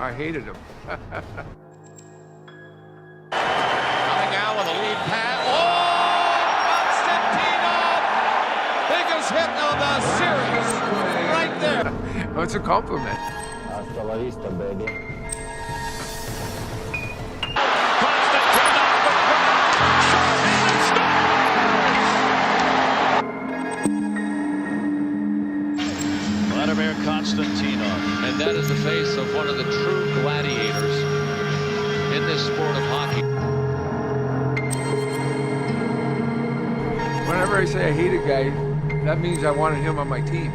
I hated him. Coming out with a lead pass. Oh, Konstantinov! Biggest hit of the series. Right there. Oh, it's a compliment. Hasta la vista, baby. Vladimir Konstantinov. And that is the face of one of the true gladiators in this sport of hockey. Whenever I say I hate a guy, that means I wanted him on my team.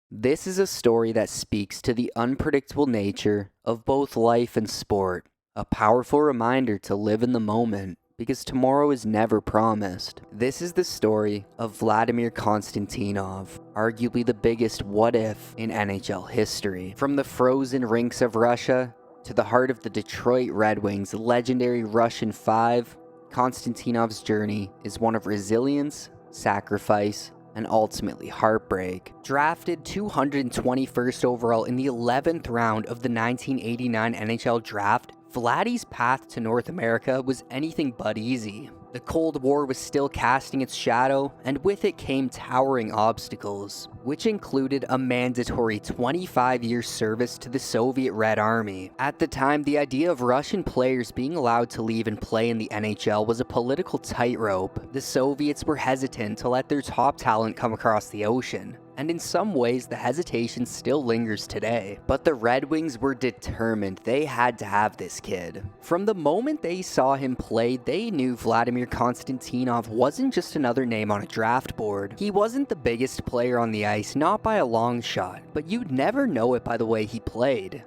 This is a story that speaks to the unpredictable nature of both life and sport, a powerful reminder to live in the moment because tomorrow is never promised. This is the story of Vladimir Konstantinov, arguably the biggest what-if in NHL history. From the frozen rinks of Russia to the heart of the Detroit Red Wings' legendary Russian Five, Konstantinov's journey is one of resilience, sacrifice, and ultimately heartbreak. Drafted 221st overall in the 11th round of the 1989 NHL Draft, Vladdy's path to North America was anything but easy. The Cold War was still casting its shadow, and with it came towering obstacles, which included a mandatory 25-year service to the Soviet Red Army. At the time, the idea of Russian players being allowed to leave and play in the NHL was a political tightrope. The Soviets were hesitant to let their top talent come across the ocean, and in some ways the hesitation still lingers today. But the Red Wings were determined they had to have this kid. From the moment they saw him play, they knew Vladimir Konstantinov wasn't just another name on a draft board. He wasn't the biggest player on the ice, not by a long shot, but you'd never know it by the way he played.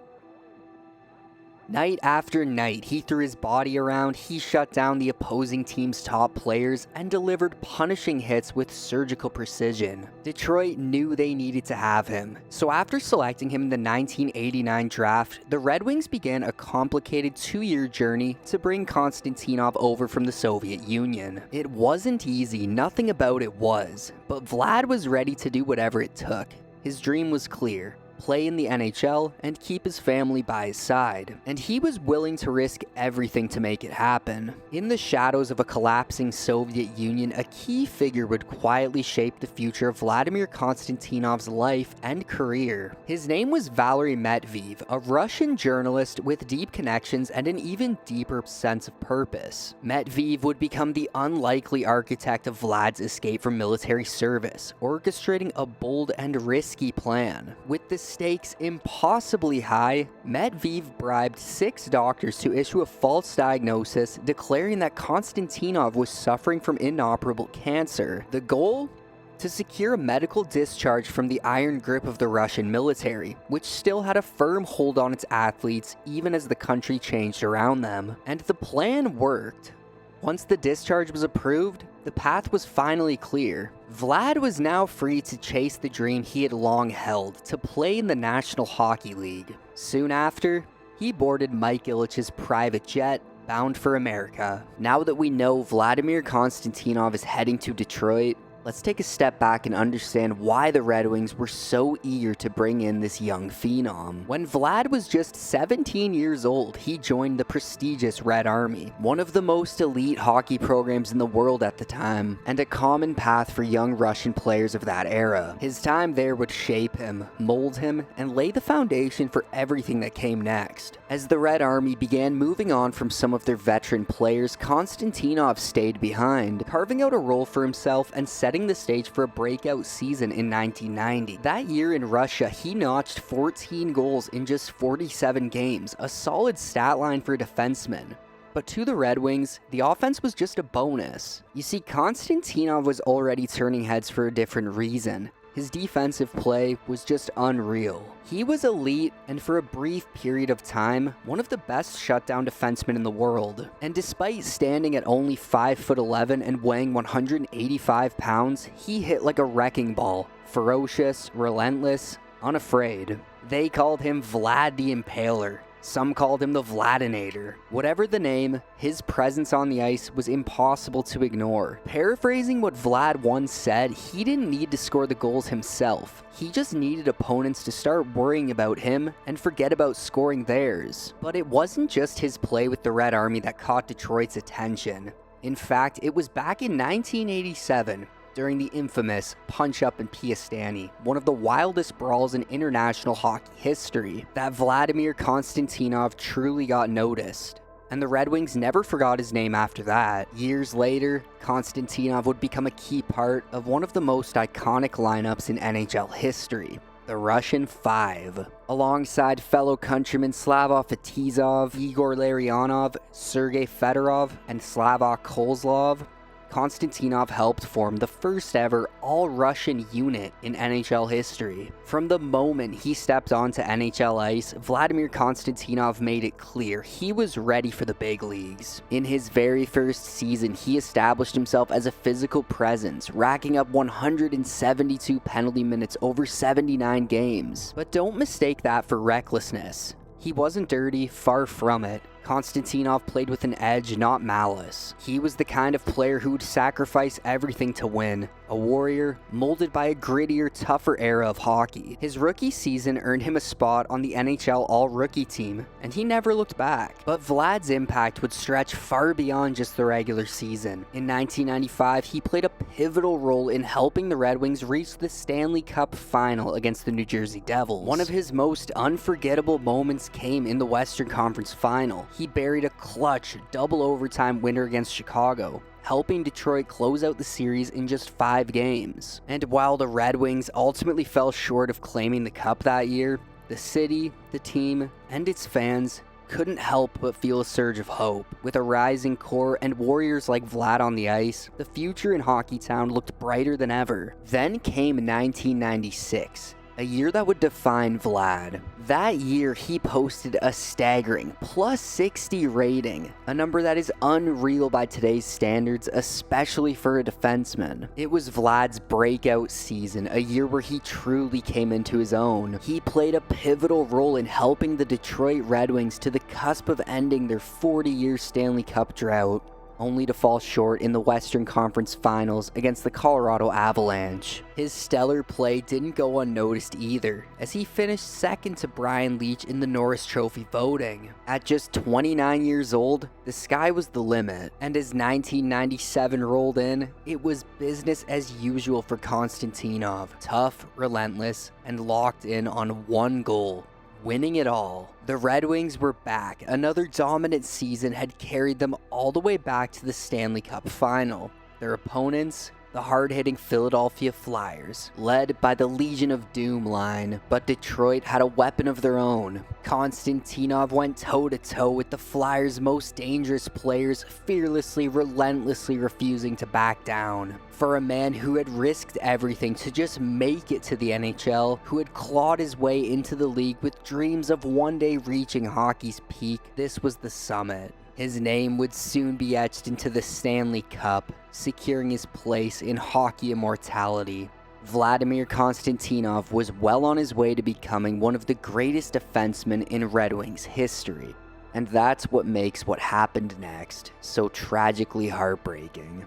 Night after night, he threw his body around, he shut down the opposing team's top players, and delivered punishing hits with surgical precision. Detroit knew they needed to have him, so after selecting him in the 1989 draft, the Red Wings began a complicated 2-year journey to bring Konstantinov over from the Soviet Union. It wasn't easy, nothing about it was, but Vlad was ready to do whatever it took. His dream was clear: play in the NHL and keep his family by his side, and he was willing to risk everything to make it happen. In the shadows of a collapsing Soviet Union, a key figure would quietly shape the future of Vladimir Konstantinov's life and career. His name was Valery Medvedev, a Russian journalist with deep connections and an even deeper sense of purpose. Medvedev would become the unlikely architect of Vlad's escape from military service, orchestrating a bold and risky plan. With the stakes impossibly high, Medvedev bribed 6 doctors to issue a false diagnosis declaring that Konstantinov was suffering from inoperable cancer. The goal? To secure a medical discharge from the iron grip of the Russian military, which still had a firm hold on its athletes even as the country changed around them. And the plan worked. Once the discharge was approved, the path was finally clear. Vlad was now free to chase the dream he had long held, to play in the National Hockey League. Soon after, he boarded Mike Ilitch's private jet, bound for America. Now that we know Vladimir Konstantinov is heading to Detroit, let's take a step back and understand why the Red Wings were so eager to bring in this young phenom. When Vlad was just 17 years old, he joined the prestigious Red Army, one of the most elite hockey programs in the world at the time, and a common path for young Russian players of that era. His time there would shape him, mold him, and lay the foundation for everything that came next. As the Red Army began moving on from some of their veteran players, Konstantinov stayed behind, carving out a role for himself and setting the stage for a breakout season in 1990. That year in Russia, he notched 14 goals in just 47 games, a solid stat line for a defenseman. But to the Red Wings, the offense was just a bonus. You see, Konstantinov was already turning heads for a different reason. His defensive play was just unreal. He was elite, and for a brief period of time, one of the best shutdown defensemen in the world. And despite standing at only 5'11" and weighing 185 pounds, he hit like a wrecking ball. Ferocious, relentless, unafraid. They called him Vlad the Impaler. Some called him the Vladinator. Whatever the name, his presence on the ice was impossible to ignore. Paraphrasing what Vlad once said, he didn't need to score the goals himself. He just needed opponents to start worrying about him and forget about scoring theirs. But it wasn't just his play with the Red Army that caught Detroit's attention. In fact, it was back in 1987, during the infamous punch-up in Piastany, one of the wildest brawls in international hockey history, that Vladimir Konstantinov truly got noticed. And the Red Wings never forgot his name after that. Years later, Konstantinov would become a key part of one of the most iconic lineups in NHL history, the Russian Five. Alongside fellow countrymen Slavoj Fetisov, Igor Larionov, Sergei Fedorov, and Slavoj Kozlov, Konstantinov helped form the first ever all-Russian unit in NHL history. From the moment he stepped onto NHL ice, Vladimir Konstantinov made it clear he was ready for the big leagues. In his very first season, he established himself as a physical presence, racking up 172 penalty minutes over 79 games. But don't mistake that for recklessness. He wasn't dirty, far from it. Konstantinov played with an edge, not malice. He was the kind of player who would sacrifice everything to win. A warrior, molded by a grittier, tougher era of hockey. His rookie season earned him a spot on the NHL All-Rookie team, and he never looked back. But Vlad's impact would stretch far beyond just the regular season. In 1995, he played a pivotal role in helping the Red Wings reach the Stanley Cup final against the New Jersey Devils. One of his most unforgettable moments came in the Western Conference Final. He buried a clutch double overtime winner against Chicago, helping Detroit close out the series in just 5 games. And while the Red Wings ultimately fell short of claiming the cup that year, the city, the team, and its fans couldn't help but feel a surge of hope. With a rising core and warriors like Vlad on the ice, the future in Hockeytown looked brighter than ever. Then came 1996. A year that would define Vlad. That year, he posted a staggering +60 rating, a number that is unreal by today's standards, especially for a defenseman. It was Vlad's breakout season, a year where he truly came into his own. He played a pivotal role in helping the Detroit Red Wings to the cusp of ending their 40-year Stanley Cup drought, only to fall short in the Western Conference Finals against the Colorado Avalanche. His stellar play didn't go unnoticed either, as he finished second to Brian Leetch in the Norris Trophy voting. At just 29 years old, the sky was the limit, and as 1997 rolled in, it was business as usual for Konstantinov. Tough, relentless, and locked in on one goal: winning it all. The Red Wings were back. Another dominant season had carried them all the way back to the Stanley Cup final. Their opponents, the hard-hitting Philadelphia Flyers, led by the Legion of Doom line. But Detroit had a weapon of their own. Konstantinov went toe-to-toe with the Flyers' most dangerous players, fearlessly, relentlessly refusing to back down. For a man who had risked everything to just make it to the NHL, who had clawed his way into the league with dreams of one day reaching hockey's peak, this was the summit. His name would soon be etched into the Stanley Cup, securing his place in hockey immortality. Vladimir Konstantinov was well on his way to becoming one of the greatest defensemen in Red Wings history. And that's what makes what happened next so tragically heartbreaking.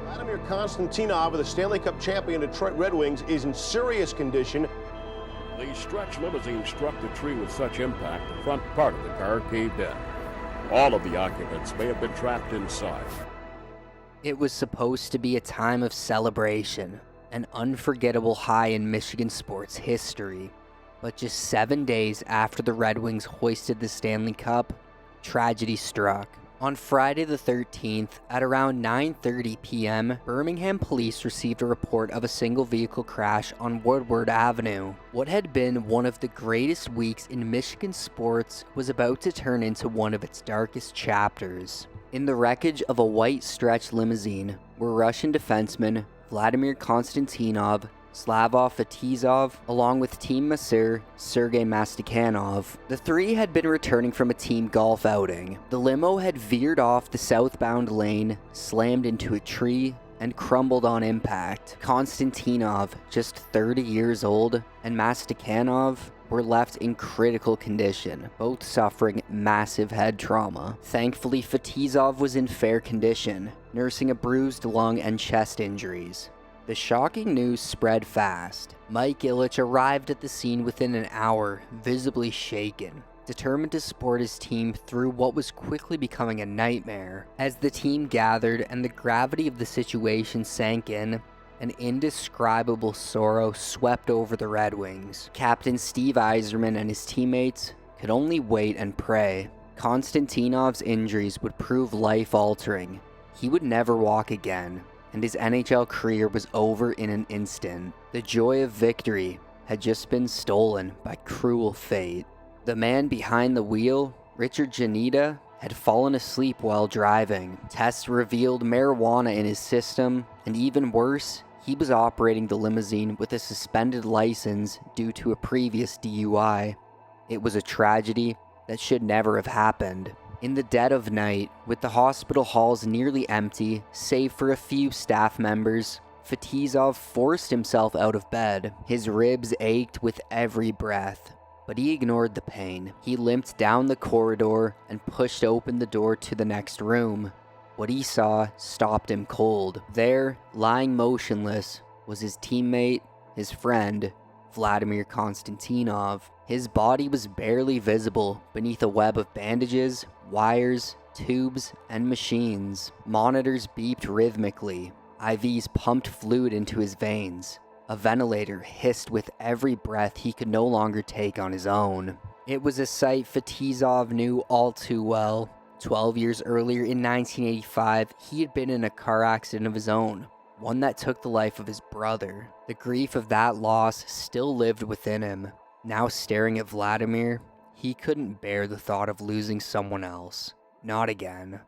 Vladimir Konstantinov of the Stanley Cup champion Detroit Red Wings is in serious condition. The stretch limousine struck the tree with such impact, the front part of the car caved in. All of the occupants may have been trapped inside. It was supposed to be a time of celebration, an unforgettable high in Michigan sports history. But just 7 days after the Red Wings hoisted the Stanley Cup, tragedy struck. On Friday the 13th, at around 9:30 p.m., Birmingham police received a report of a single vehicle crash on Woodward Avenue. What had been one of the greatest weeks in Michigan sports was about to turn into one of its darkest chapters. In the wreckage of a white stretch limousine were Russian defenseman Vladimir Konstantinov, Slavoj Fetisov, along with team masseur Sergei Mastikhanov. The three had been returning from a team golf outing. The limo had veered off the southbound lane, slammed into a tree, and crumbled on impact. Konstantinov, just 30 years old, and Mastikhanov were left in critical condition, both suffering massive head trauma. Thankfully, Fetisov was in fair condition, nursing a bruised lung and chest injuries. The shocking news spread fast. Mike Ilitch arrived at the scene within an hour, visibly shaken, determined to support his team through what was quickly becoming a nightmare. As the team gathered and the gravity of the situation sank in, an indescribable sorrow swept over the Red Wings. Captain Steve Yzerman and his teammates could only wait and pray. Konstantinov's injuries would prove life-altering. He would never walk again, and his NHL career was over in an instant. The joy of victory had just been stolen by cruel fate. The man behind the wheel, Richard Janita, had fallen asleep while driving. Tests revealed marijuana in his system, and even worse, he was operating the limousine with a suspended license due to a previous DUI. It was a tragedy that should never have happened. In the dead of night, with the hospital halls nearly empty, save for a few staff members, Fetisov forced himself out of bed. His ribs ached with every breath, but he ignored the pain. He limped down the corridor and pushed open the door to the next room. What he saw stopped him cold. There, lying motionless, was his teammate, his friend, Vladimir Konstantinov. His body was barely visible beneath a web of bandages, wires, tubes, and machines. Monitors beeped rhythmically. IVs pumped fluid into his veins. A ventilator hissed with every breath he could no longer take on his own. It was a sight Fetisov knew all too well. 12 years earlier in 1985, he had been in a car accident of his own, one that took the life of his brother. The grief of that loss still lived within him. Now staring at Vladimir, he couldn't bear the thought of losing someone else. Not again.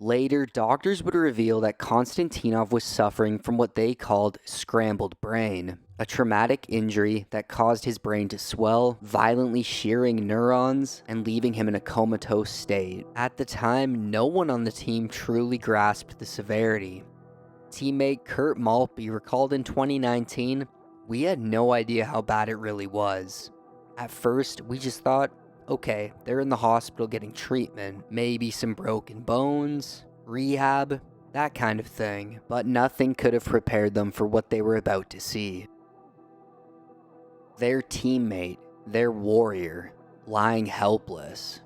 Later, doctors would reveal that Konstantinov was suffering from what they called scrambled brain, a traumatic injury that caused his brain to swell, violently shearing neurons and leaving him in a comatose state. At the time, no one on the team truly grasped the severity. Teammate Kurt Maltby recalled in 2019, "We had no idea how bad it really was. At first, we just thought, okay, they're in the hospital getting treatment, maybe some broken bones, rehab, that kind of thing, but nothing could have prepared them for what they were about to see." Their teammate, their warrior, lying helpless.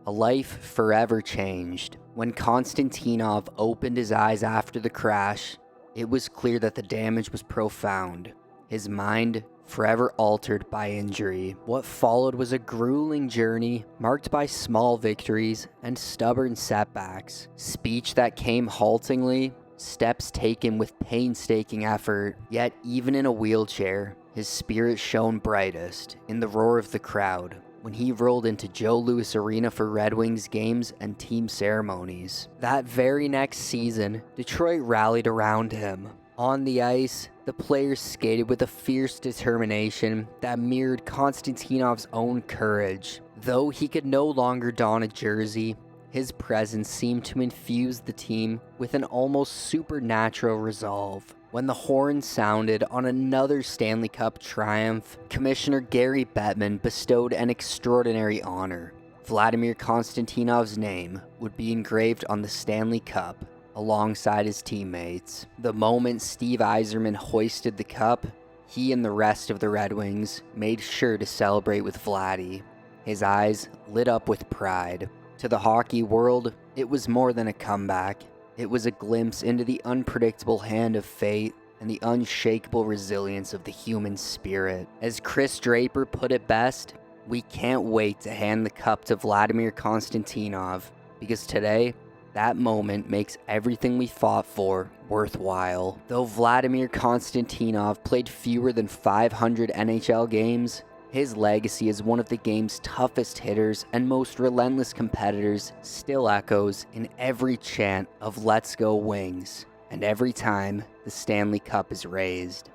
A life forever changed. When Konstantinov opened his eyes after the crash, it was clear that the damage was profound. His mind forever altered by injury. What followed was a grueling journey marked by small victories and stubborn setbacks. Speech that came haltingly, steps taken with painstaking effort. Yet even in a wheelchair, his spirit shone brightest in the roar of the crowd when he rolled into Joe Louis Arena for Red Wings games and team ceremonies. That very next season, Detroit rallied around him. On the ice, the players skated with a fierce determination that mirrored Konstantinov's own courage. Though he could no longer don a jersey, his presence seemed to infuse the team with an almost supernatural resolve. When the horn sounded on another Stanley Cup triumph, Commissioner Gary Bettman bestowed an extraordinary honor. Vladimir Konstantinov's name would be engraved on the Stanley Cup alongside his teammates. The moment Steve Yzerman hoisted the cup, he and the rest of the Red Wings made sure to celebrate with Vladdy. His eyes lit up with pride. To the hockey world, it was more than a comeback. It was a glimpse into the unpredictable hand of fate and the unshakable resilience of the human spirit. As Chris Draper put it best, we can't wait to hand the cup to Vladimir Konstantinov, because today, that moment makes everything we fought for worthwhile. Though Vladimir Konstantinov played fewer than 500 NHL games, his legacy as one of the game's toughest hitters and most relentless competitors still echoes in every chant of "Let's Go Wings," and every time the Stanley Cup is raised.